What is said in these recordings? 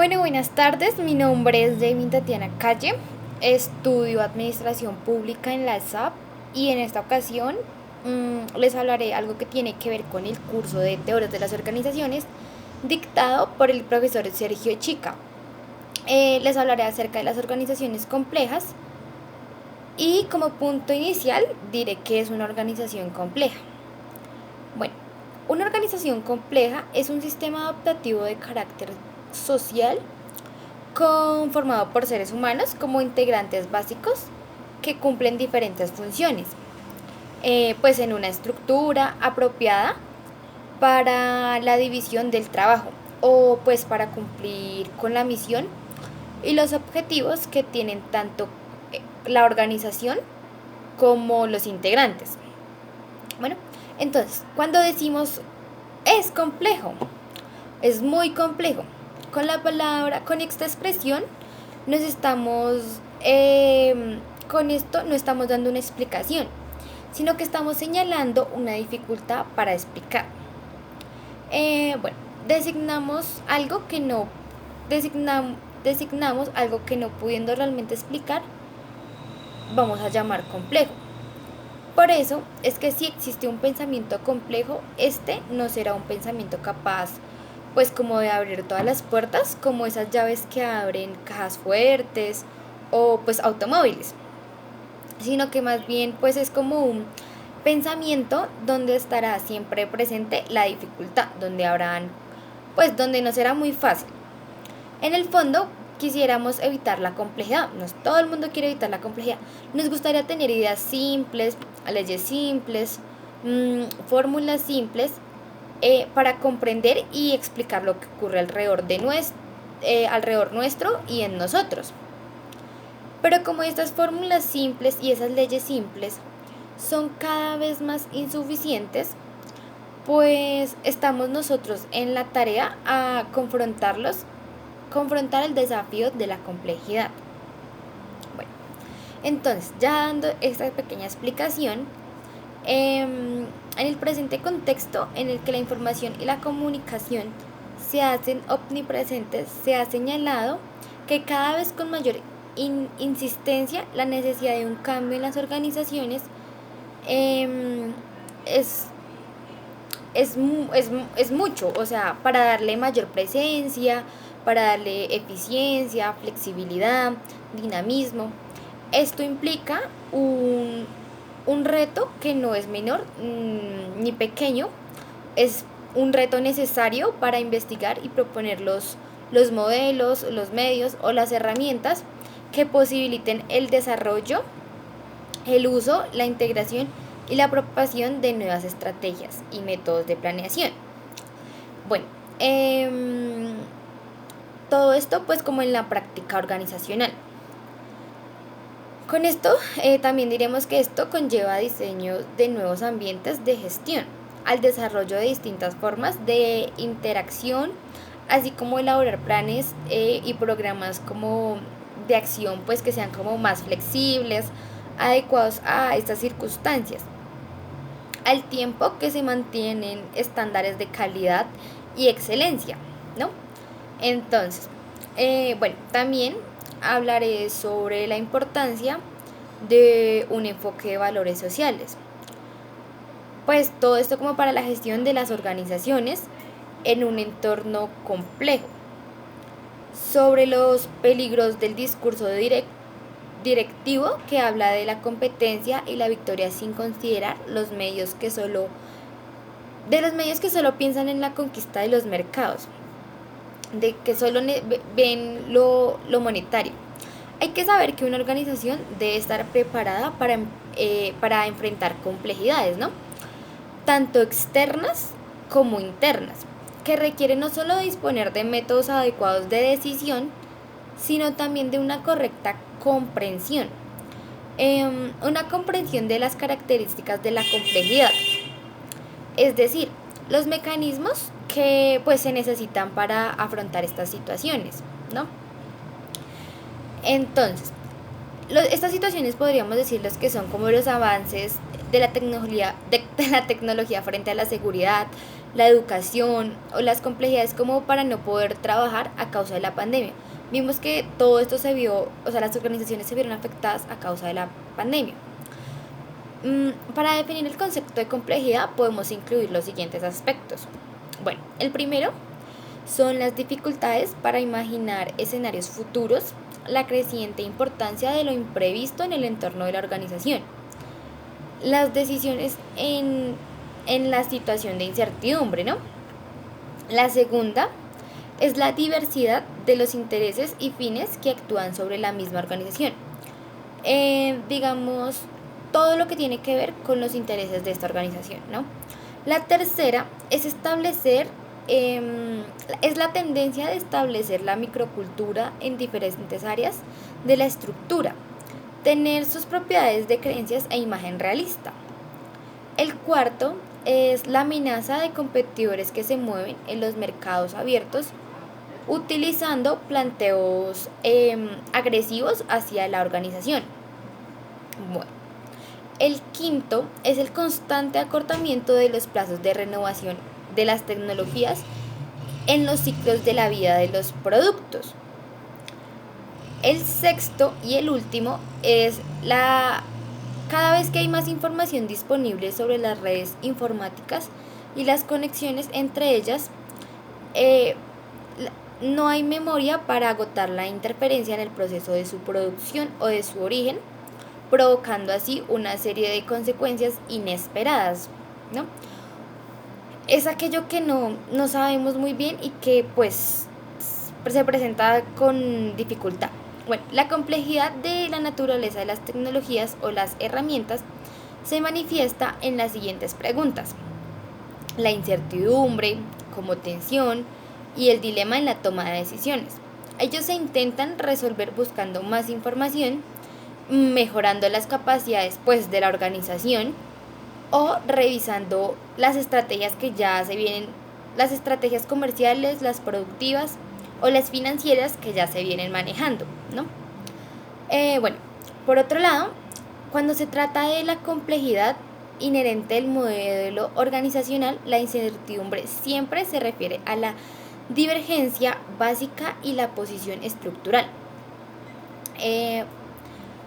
Bueno, buenas tardes. Mi nombre es Jamie Tatiana Calle. Estudio Administración Pública en la SAP y en esta ocasión les hablaré algo que tiene que ver con el curso de Teorías de las Organizaciones dictado por el profesor Sergio Chica. Les hablaré acerca de las organizaciones complejas y como punto inicial diré que es una organización compleja. Bueno, una organización compleja es un sistema adaptativo de carácter social conformado por seres humanos como integrantes básicos que cumplen diferentes funciones, pues en una estructura apropiada para la división del trabajo o pues para cumplir con la misión y los objetivos que tienen tanto la organización como los integrantes. Bueno, entonces, cuando decimos es complejo, es muy complejo, con esta expresión nos estamos, con esto no estamos dando una explicación, sino que estamos señalando una dificultad para explicar. Bueno, designamos algo que no pudiendo realmente explicar, vamos a llamar complejo. Por eso es que si existe un pensamiento complejo, este no será un pensamiento capaz, pues como de abrir todas las puertas, como esas llaves que abren cajas fuertes o pues automóviles, sino que más bien pues es como un pensamiento donde estará siempre presente la dificultad, donde no será muy fácil. En el fondo, quisiéramos evitar la complejidad. Todo el mundo quiere evitar la complejidad. Nos gustaría tener ideas simples, leyes simples, fórmulas simples para comprender y explicar lo que ocurre alrededor nuestro y en nosotros. Pero como estas fórmulas simples y esas leyes simples son cada vez más insuficientes, pues estamos nosotros en la tarea a confrontar el desafío de la complejidad. Bueno, entonces, ya dando esta pequeña explicación, en el presente contexto en el que la información y la comunicación se hacen omnipresentes, se ha señalado que cada vez con mayor insistencia la necesidad de un cambio en las organizaciones es mucho, o sea, para darle mayor presencia, para darle eficiencia, flexibilidad, dinamismo. Esto implica un reto que no es menor ni pequeño, es un reto necesario para investigar y proponer los modelos, los medios o las herramientas que posibiliten el desarrollo, el uso, la integración y la propagación de nuevas estrategias y métodos de planeación. Bueno, todo esto pues como en la práctica organizacional. Con esto también diremos que esto conlleva diseño de nuevos ambientes de gestión, al desarrollo de distintas formas de interacción, así como elaborar planes y programas como de acción pues que sean como más flexibles, adecuados a estas circunstancias, al tiempo que se mantienen estándares de calidad y excelencia, ¿no? Entonces, bueno, también hablaré sobre la importancia de un enfoque de valores sociales. Pues todo esto como para la gestión de las organizaciones en un entorno complejo. Sobre los peligros del discurso directivo que habla de la competencia y la victoria sin considerar los medios que solo piensan en la conquista de los mercados, de que solo ven lo monetario. Hay que saber que una organización debe estar preparada para enfrentar complejidades, ¿no? Tanto externas como internas, que requieren no solo disponer de métodos adecuados de decisión, sino también de una correcta comprensión. Una comprensión de las características de la complejidad, es decir, los mecanismos que pues se necesitan para afrontar estas situaciones, ¿no? Entonces, estas situaciones podríamos decirles que son como los avances de la tecnología frente a la seguridad, la educación o las complejidades como para no poder trabajar a causa de la pandemia. Vimos que todo esto se vio, o sea, las organizaciones se vieron afectadas a causa de la pandemia. Para definir el concepto de complejidad podemos incluir los siguientes aspectos. Bueno, el primero son las dificultades para imaginar escenarios futuros, la creciente importancia de lo imprevisto en el entorno de la organización, las decisiones en la situación de incertidumbre, ¿no? La segunda es la diversidad de los intereses y fines que actúan sobre la misma organización. Digamos, todo lo que tiene que ver con los intereses de esta organización, ¿no? La tercera es es la tendencia de establecer la microcultura en diferentes áreas de la estructura, tener sus propiedades de creencias e imagen realista. El cuarto es la amenaza de competidores que se mueven en los mercados abiertos utilizando planteos agresivos hacia la organización. Bueno, el quinto es el constante acortamiento de los plazos de renovación de las tecnologías en los ciclos de la vida de los productos. El sexto y el último es cada vez que hay más información disponible sobre las redes informáticas y las conexiones entre ellas, no hay memoria para agotar la interferencia en el proceso de su producción o de su origen, provocando así una serie de consecuencias inesperadas, ¿no? Es aquello que no sabemos muy bien y que pues se presenta con dificultad. Bueno, la complejidad de la naturaleza de las tecnologías o las herramientas se manifiesta en las siguientes preguntas: la incertidumbre, como tensión, y el dilema en la toma de decisiones. Ellos se intentan resolver buscando más información, mejorando las capacidades pues de la organización o revisando las estrategias que ya se vienen, las estrategias comerciales, las productivas o las financieras que ya se vienen manejando, ¿no? Bueno, por otro lado, cuando se trata de la complejidad inherente del modelo organizacional, la incertidumbre siempre se refiere a la divergencia básica y la posición estructural.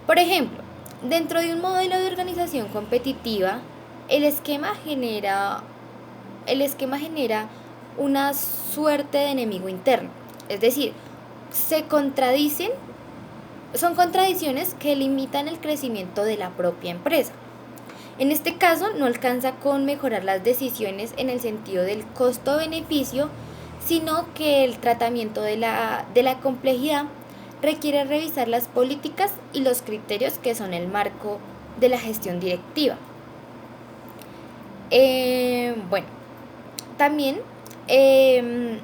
Por ejemplo, dentro de un modelo de organización competitiva, el esquema genera una suerte de enemigo interno, es decir, son contradicciones que limitan el crecimiento de la propia empresa. En este caso, no alcanza con mejorar las decisiones en el sentido del costo-beneficio, sino que el tratamiento de la complejidad requiere revisar las políticas y los criterios que son el marco de la gestión directiva. Bueno, también se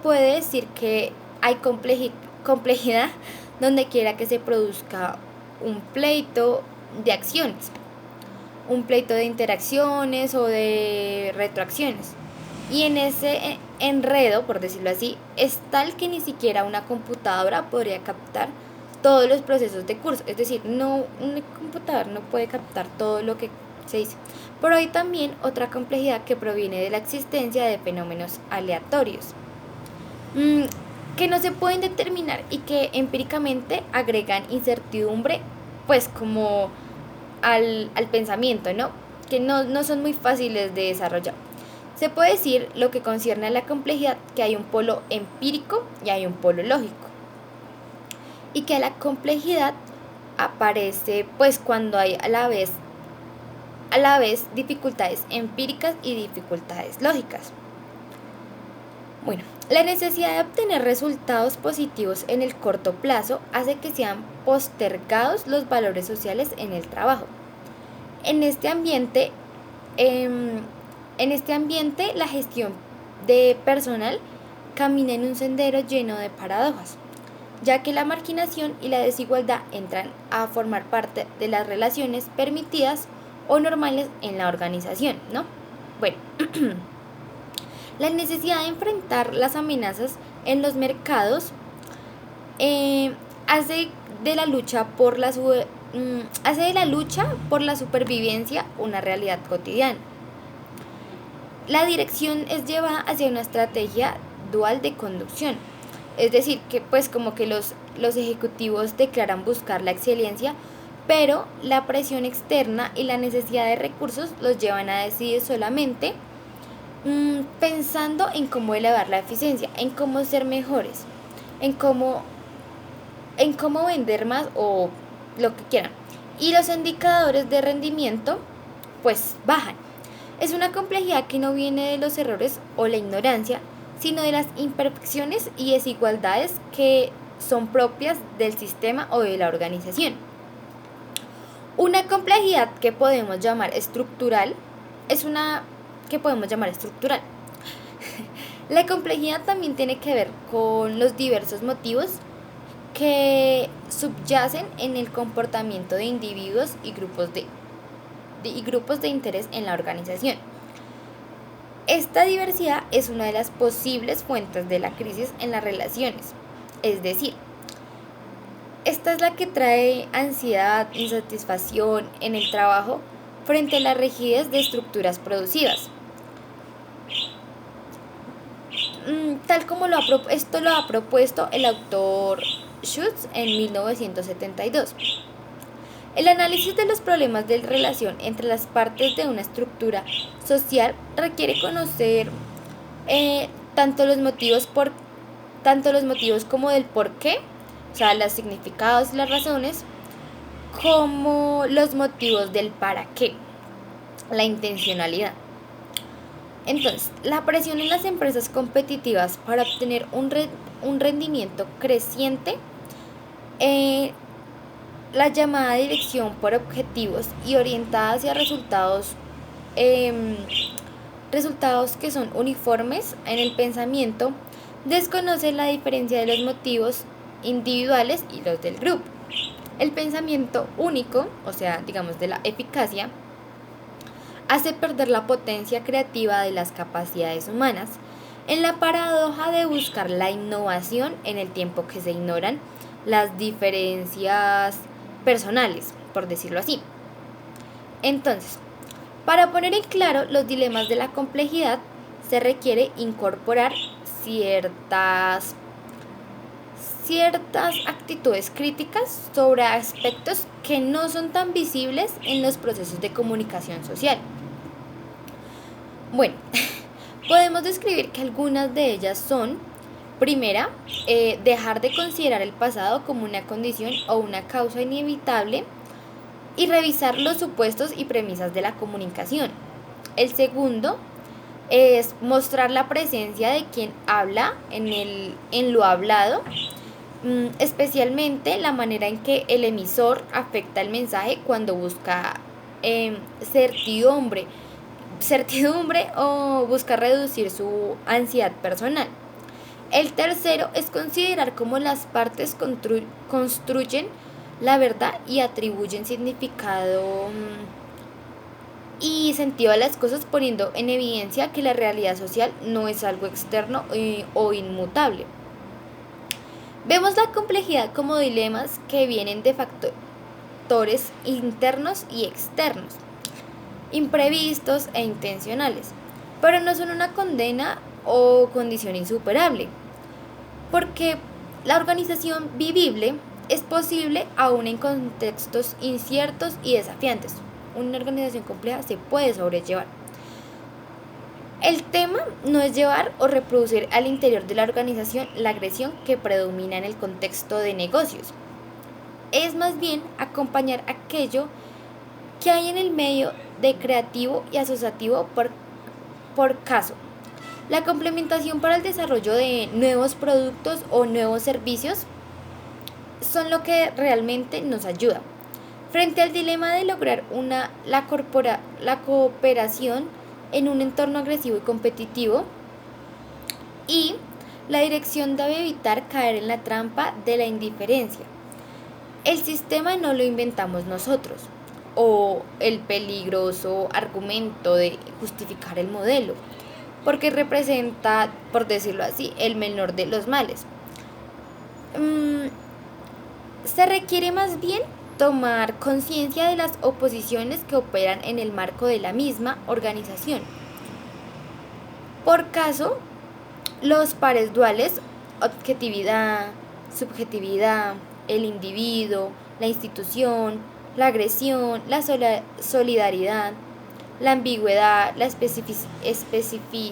puede decir que hay complejidad donde quiera que se produzca un pleito de acciones, un pleito de interacciones o de retroacciones. Y en ese enredo, por decirlo así, es tal que ni siquiera una computadora podría captar todos los procesos de curso. Es decir, un computador no puede captar todo lo que se dice. Pero hay también otra complejidad que proviene de la existencia de fenómenos aleatorios que no se pueden determinar y que empíricamente agregan incertidumbre, pues como al pensamiento, ¿no? Que no son muy fáciles de desarrollar. Se puede decir, lo que concierne a la complejidad, que hay un polo empírico y hay un polo lógico. Y que la complejidad aparece pues cuando hay a la vez dificultades empíricas y dificultades lógicas. Bueno, la necesidad de obtener resultados positivos en el corto plazo hace que sean postergados los valores sociales en el trabajo. En este ambiente, la gestión de personal camina en un sendero lleno de paradojas, ya que la marginación y la desigualdad entran a formar parte de las relaciones permitidas o normales en la organización, ¿no? Bueno, la necesidad de enfrentar las amenazas en los mercados hace de la lucha por la supervivencia una realidad cotidiana. La dirección es llevada hacia una estrategia dual de conducción. Es decir, que pues como que los ejecutivos declaran buscar la excelencia, pero la presión externa y la necesidad de recursos los llevan a decidir solamente pensando en cómo elevar la eficiencia, en cómo ser mejores, en cómo, en cómo vender más o lo que quieran. Y los indicadores de rendimiento pues bajan. Es una complejidad que no viene de los errores o la ignorancia, sino de las imperfecciones y desigualdades que son propias del sistema o de la organización. Una complejidad que podemos llamar estructural es una que podemos llamar estructural. La complejidad también tiene que ver con los diversos motivos que subyacen en el comportamiento de individuos y grupos de interés en la organización. Esta diversidad es una de las posibles fuentes de la crisis en las relaciones, es decir, esta es la que trae ansiedad, insatisfacción en el trabajo frente a la rigidez de estructuras producidas. Tal como esto lo ha propuesto el autor Schutz en 1972. El análisis de los problemas de relación entre las partes de una estructura social requiere conocer eh, tanto los motivos como del por qué, o sea, los significados y las razones, como los motivos del para qué, la intencionalidad. Entonces, la presión en las empresas competitivas para obtener un rendimiento creciente, la llamada dirección por objetivos y orientada hacia resultados que son uniformes en el pensamiento, desconoce la diferencia de los motivos individuales y los del grupo. El pensamiento único, o sea, digamos de la eficacia, hace perder la potencia creativa de las capacidades humanas en la paradoja de buscar la innovación en el tiempo que se ignoran las diferencias personales, por decirlo así. Entonces, para poner en claro los dilemas de la complejidad, se requiere incorporar ciertas actitudes críticas sobre aspectos que no son tan visibles en los procesos de comunicación social. Bueno, podemos describir que algunas de ellas son: primera, dejar de considerar el pasado como una condición o una causa inevitable y revisar los supuestos y premisas de la comunicación. El segundo es mostrar la presencia de quien habla en lo hablado, especialmente la manera en que el emisor afecta el mensaje cuando busca certidumbre o busca reducir su ansiedad personal. El tercero es considerar cómo las partes construyen la verdad y atribuyen significado y sentido a las cosas, poniendo en evidencia que la realidad social no es algo externo o inmutable. Vemos la complejidad como dilemas que vienen de factores internos y externos, imprevistos e intencionales, pero no son una condena o condición insuperable, porque la organización vivible es posible aún en contextos inciertos y desafiantes. Una organización compleja se puede sobrellevar. El tema no es llevar o reproducir al interior de la organización la agresión que predomina en el contexto de negocios. Es más bien acompañar aquello que hay en el medio de creativo y asociativo por caso. La complementación para el desarrollo de nuevos productos o nuevos servicios son lo que realmente nos ayuda. Frente al dilema de lograr la cooperación en un entorno agresivo y competitivo, y la dirección debe evitar caer en la trampa de la indiferencia. El sistema no lo inventamos nosotros, o el peligroso argumento de justificar el modelo, porque representa, por decirlo así, el menor de los males. Se requiere más bien tomar conciencia de las oposiciones que operan en el marco de la misma organización. Por caso, los pares duales, objetividad, subjetividad, el individuo, la institución, la agresión, la solidaridad, la ambigüedad, la especificidad,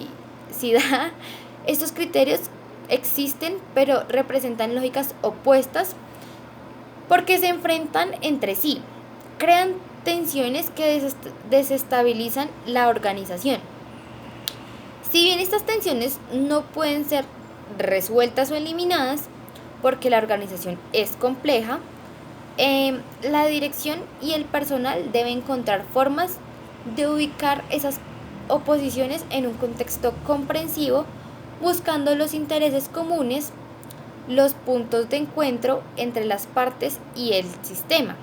estos criterios existen pero representan lógicas opuestas porque se enfrentan entre sí, crean tensiones que desestabilizan la organización. Si bien estas tensiones no pueden ser resueltas o eliminadas, porque la organización es compleja, la dirección y el personal deben encontrar formas de ubicar esas oposiciones en un contexto comprensivo, buscando los intereses comunes, los puntos de encuentro entre las partes y el sistema.